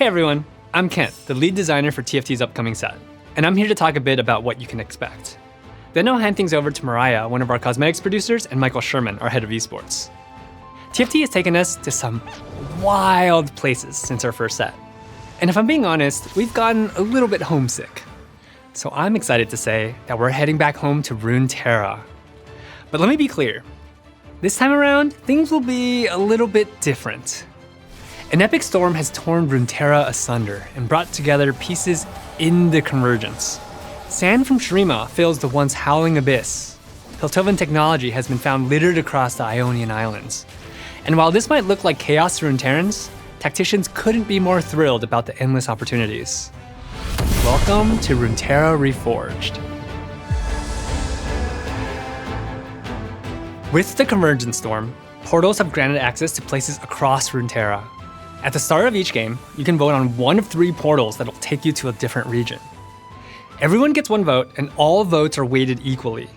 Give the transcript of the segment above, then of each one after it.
Hey everyone, I'm Kent, the lead designer for TFT's upcoming set, and I'm here to talk a bit about what you can expect. Then I'll hand things over to Mariah, one of our cosmetics producers, and Michael Sherman, our head of esports. TFT has taken us to some wild places since our first set. And if I'm being honest, we've gotten a little bit homesick. So I'm excited to say that we're heading back home to Runeterra. But let me be clear, this time around, things will be a little bit different. An epic storm has torn Runeterra asunder and brought together pieces in the convergence. Sand from Shurima fills the once howling abyss. Piltovan technology has been found littered across the Ionian Islands. And while this might look like chaos to Runeterrans, tacticians couldn't be more thrilled about the endless opportunities. Welcome to Runeterra Reforged. With the Convergence Storm, portals have granted access to places across Runeterra. At the start of each game, you can vote on one of 3 portals that'll take you to a different region. Everyone gets 1 vote, and all votes are weighted equally.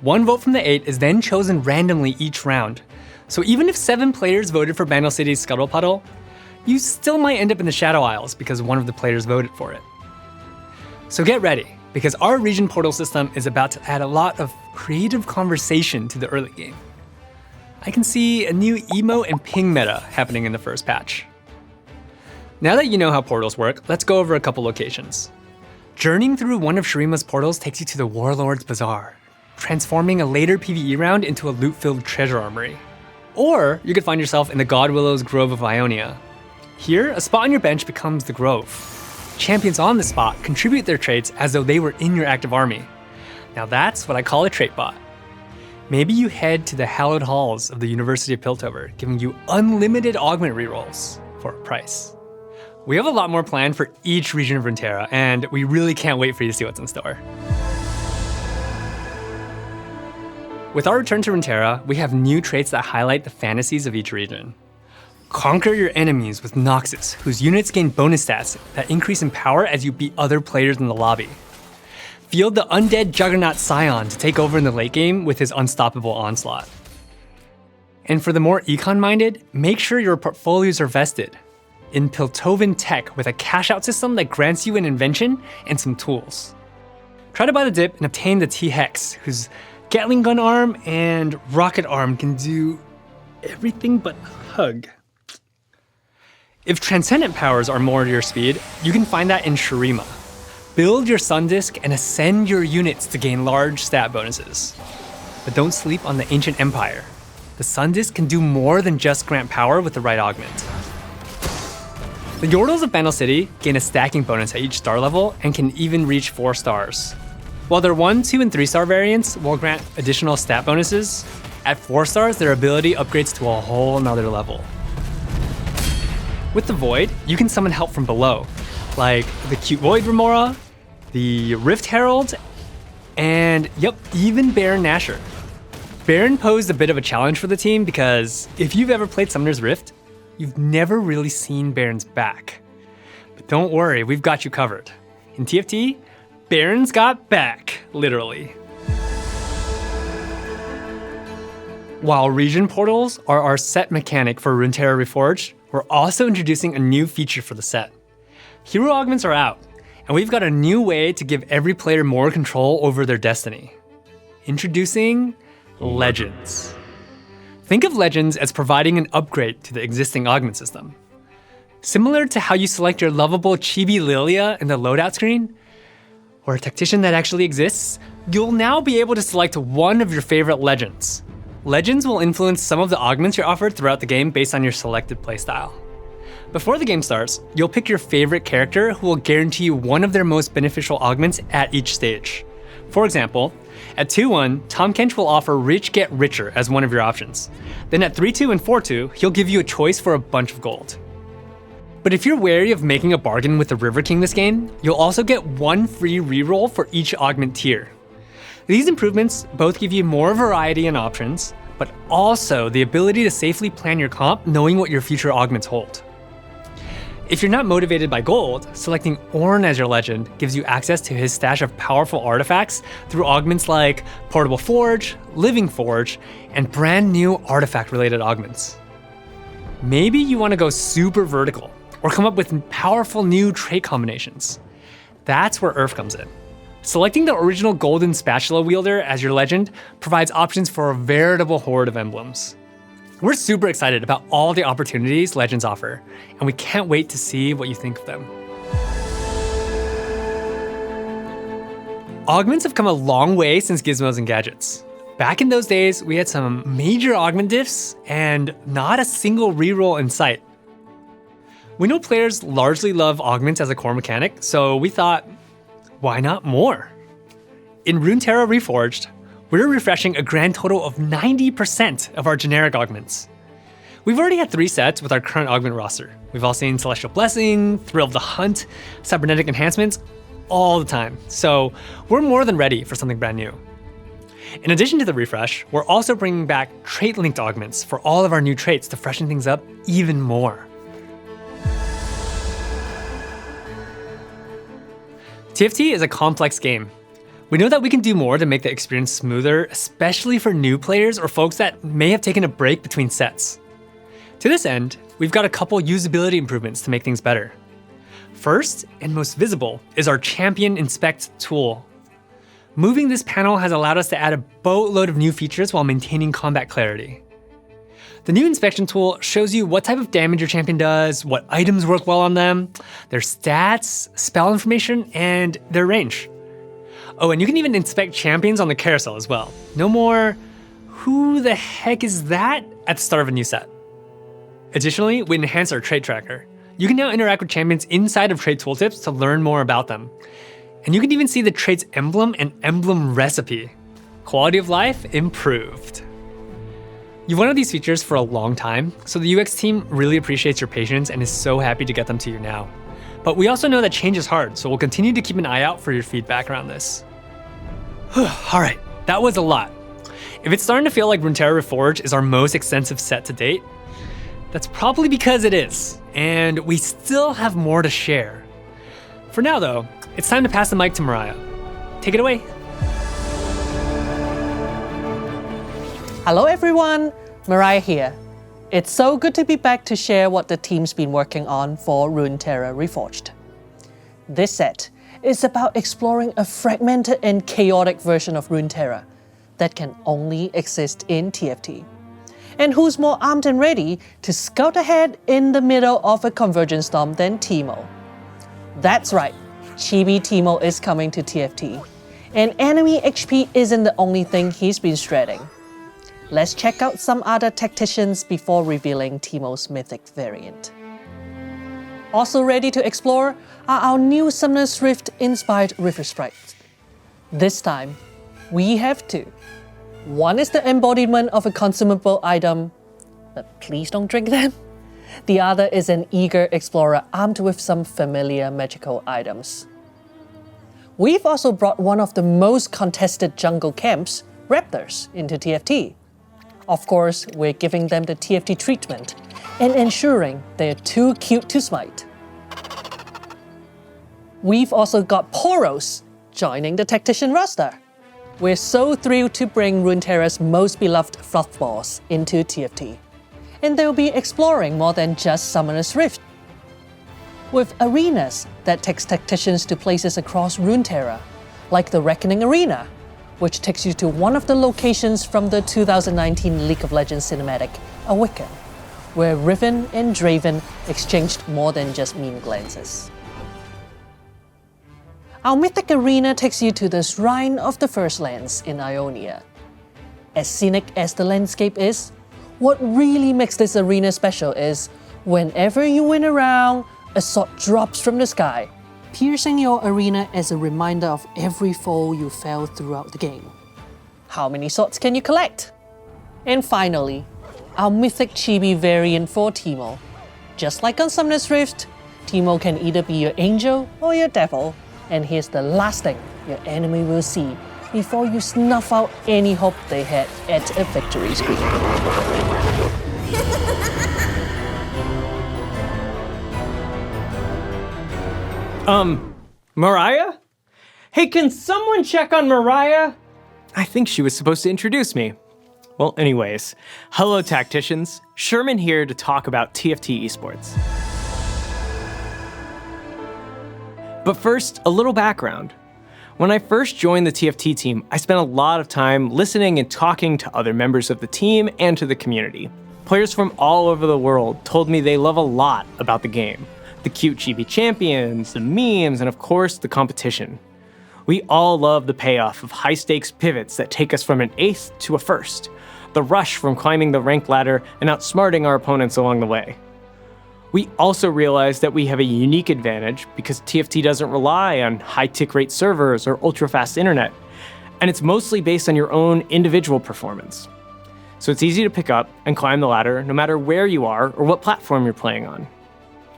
1 vote from the 8 is then chosen randomly each round, so even if 7 players voted for Bandle City's Scuttle Puddle, you still might end up in the Shadow Isles because one of the players voted for it. So get ready, because our region portal system is about to add a lot of creative conversation to the early game. I can see a new emo and ping meta happening in the first patch. Now that you know how portals work, let's go over a couple locations. Journeying through one of Shurima's portals takes you to the Warlord's Bazaar, transforming a later PvE round into a loot-filled treasure armory. Or you could find yourself in the Godwillow's Grove of Ionia. Here, a spot on your bench becomes the Grove. Champions on the spot contribute their traits as though they were in your active army. Now that's what I call a trait bot. Maybe you head to the hallowed halls of the University of Piltover, giving you unlimited augment rerolls for a price. We have a lot more planned for each region of Runeterra, and we really can't wait for you to see what's in store. With our return to Runeterra, we have new traits that highlight the fantasies of each region. Conquer your enemies with Noxus, whose units gain bonus stats that increase in power as you beat other players in the lobby. Field the undead Juggernaut Scion to take over in the late game with his unstoppable onslaught. And for the more econ-minded, make sure your portfolios are vested in Piltovan tech with a cash-out system that grants you an invention and some tools. Try to buy the dip and obtain the T-Hex, whose Gatling gun arm and rocket arm can do everything but hug. If transcendent powers are more to your speed, you can find that in Shurima. Build your Sun Disk and ascend your units to gain large stat bonuses. But don't sleep on the Ancient Empire. The Sun Disk can do more than just grant power with the right augment. The Yordles of Bandle City gain a stacking bonus at each star level and can even reach 4 stars. While their 1, 2, and 3 star variants will grant additional stat bonuses, at 4 stars their ability upgrades to a whole nother level. With the Void, you can summon help from below, like the cute Void Remora, the Rift Herald, and even Baron Nashor. Baron posed a bit of a challenge for the team because if you've ever played Summoner's Rift, you've never really seen Baron's back. But don't worry, we've got you covered. In TFT, Baron's got back, literally. While region portals are our set mechanic for Runeterra Reforged, we're also introducing a new feature for the set. Hero augments are out, and we've got a new way to give every player more control over their destiny. Introducing Legends. Think of Legends as providing an upgrade to the existing augment system. Similar to how you select your lovable Chibi Lilia in the loadout screen, or a tactician that actually exists, you'll now be able to select one of your favorite legends. Legends will influence some of the augments you're offered throughout the game based on your selected playstyle. Before the game starts, you'll pick your favorite character who will guarantee you one of their most beneficial augments at each stage. For example, at 2-1, Tom Kench will offer Rich Get Richer as one of your options. Then at 3-2 and 4-2, he'll give you a choice for a bunch of gold. But if you're wary of making a bargain with the River King this game, you'll also get 1 free reroll for each augment tier. These improvements both give you more variety and options, but also the ability to safely plan your comp knowing what your future augments hold. If you're not motivated by gold, selecting Ornn as your legend gives you access to his stash of powerful artifacts through augments like Portable Forge, Living Forge, and brand new artifact-related augments. Maybe you want to go super vertical, or come up with powerful new trait combinations. That's where Earth comes in. Selecting the original golden spatula wielder as your legend provides options for a veritable horde of emblems. We're super excited about all the opportunities legends offer, and we can't wait to see what you think of them. Augments have come a long way since gizmos and gadgets. Back in those days, we had some major augment diffs and not a single reroll in sight. We know players largely love augments as a core mechanic, so we thought, why not more? In Runeterra Reforged, we're refreshing a grand total of 90% of our generic augments. We've already had 3 sets with our current augment roster. We've all seen Celestial Blessing, Thrill of the Hunt, Cybernetic Enhancements, all the time, so we're more than ready for something brand new. In addition to the refresh, we're also bringing back trait-linked augments for all of our new traits to freshen things up even more. TFT is a complex game. We know that we can do more to make the experience smoother, especially for new players or folks that may have taken a break between sets. To this end, we've got a couple usability improvements to make things better. First, and most visible, is our Champion Inspect tool. Moving this panel has allowed us to add a boatload of new features while maintaining combat clarity. The new inspection tool shows you what type of damage your champion does, what items work well on them, their stats, spell information, and their range. Oh, and you can even inspect champions on the carousel as well. No more, who the heck is that, at the start of a new set. Additionally, we enhanced our trait tracker. You can now interact with champions inside of trait tooltips to learn more about them. And you can even see the trait's emblem and emblem recipe. Quality of life improved. You've wanted these features for a long time, so the UX team really appreciates your patience and is so happy to get them to you now. But we also know that change is hard, so we'll continue to keep an eye out for your feedback around this. All right, that was a lot. If it's starting to feel like Runeterra Reforged is our most extensive set to date, that's probably because it is, and we still have more to share. For now though, it's time to pass the mic to Mariah. Take it away. Hello everyone, Mariah here. It's so good to be back to share what the team's been working on for Runeterra Reforged. This set is about exploring a fragmented and chaotic version of Runeterra that can only exist in TFT. And who's more armed and ready to scout ahead in the middle of a convergence storm than Teemo? That's right, Chibi Teemo is coming to TFT. And enemy HP isn't the only thing he's been shredding. Let's check out some other tacticians before revealing Teemo's mythic variant. Also ready to explore are our new Summoner's Rift inspired river sprites. This time, we have 2. One is the embodiment of a consumable item, but please don't drink them. The other is an eager explorer armed with some familiar magical items. We've also brought one of the most contested jungle camps, Raptors, into TFT. Of course, we're giving them the TFT treatment and ensuring they're too cute to smite. We've also got Poros joining the Tactician roster. We're so thrilled to bring Runeterra's most beloved fluffballs into TFT. And they'll be exploring more than just Summoner's Rift. With arenas that takes tacticians to places across Runeterra, like the Reckoning Arena, which takes you to one of the locations from the 2019 League of Legends cinematic, Awaken, where Riven and Draven exchanged more than just mean glances. Our mythic arena takes you to the Shrine of the First Lands in Ionia. As scenic as the landscape is, what really makes this arena special is whenever you win a round, a sword drops from the sky, piercing your arena as a reminder of every foe you felled throughout the game. How many swords can you collect? And finally, our mythic chibi variant for Teemo. Just like on Summoner's Rift, Teemo can either be your angel or your devil, and here's the last thing your enemy will see before you snuff out any hope they had at a victory screen. Mariah? Hey, can someone check on Mariah? I think she was supposed to introduce me. Well, anyways, hello tacticians. Sherman here to talk about TFT esports. But first, a little background. When I first joined the TFT team, I spent a lot of time listening and talking to other members of the team and to the community. Players from all over the world told me they love a lot about the game. The cute chibi champions, the memes, and of course, the competition. We all love the payoff of high-stakes pivots that take us from an 8th to a 1st, the rush from climbing the rank ladder and outsmarting our opponents along the way. We also realize that we have a unique advantage because TFT doesn't rely on high tick rate servers or ultra-fast internet, and it's mostly based on your own individual performance. So it's easy to pick up and climb the ladder no matter where you are or what platform you're playing on.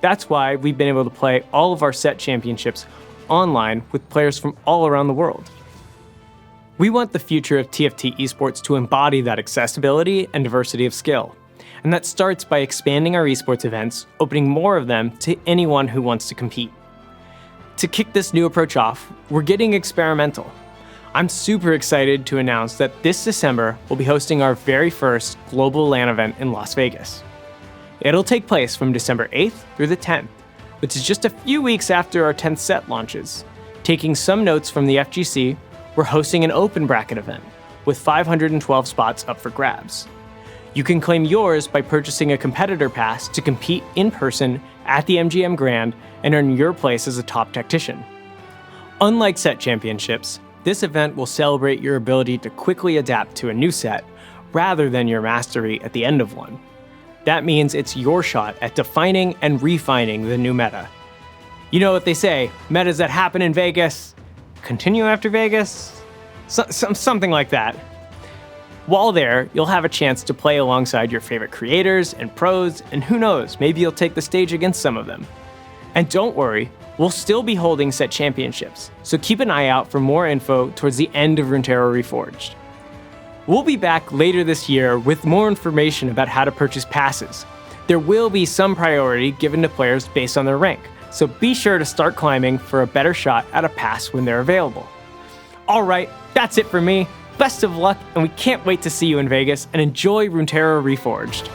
That's why we've been able to play all of our set championships online with players from all around the world. We want the future of TFT esports to embody that accessibility and diversity of skill. And that starts by expanding our esports events, opening more of them to anyone who wants to compete. To kick this new approach off, we're getting experimental. I'm super excited to announce that this December, we'll be hosting our very first global LAN event in Las Vegas. It'll take place from December 8th through the 10th, which is just a few weeks after our 10th set launches. Taking some notes from the FGC, we're hosting an open bracket event with 512 spots up for grabs. You can claim yours by purchasing a competitor pass to compete in person at the MGM Grand and earn your place as a top tactician. Unlike set championships, this event will celebrate your ability to quickly adapt to a new set rather than your mastery at the end of one. That means it's your shot at defining and refining the new meta. You know what they say, metas that happen in Vegas continue after Vegas? Something like that. While there, you'll have a chance to play alongside your favorite creators and pros, and who knows, maybe you'll take the stage against some of them. And don't worry, we'll still be holding set championships, so keep an eye out for more info towards the end of Runeterra Reforged. We'll be back later this year with more information about how to purchase passes. There will be some priority given to players based on their rank, so be sure to start climbing for a better shot at a pass when they're available. All right, that's it for me. Best of luck, and we can't wait to see you in Vegas and enjoy Runeterra Reforged.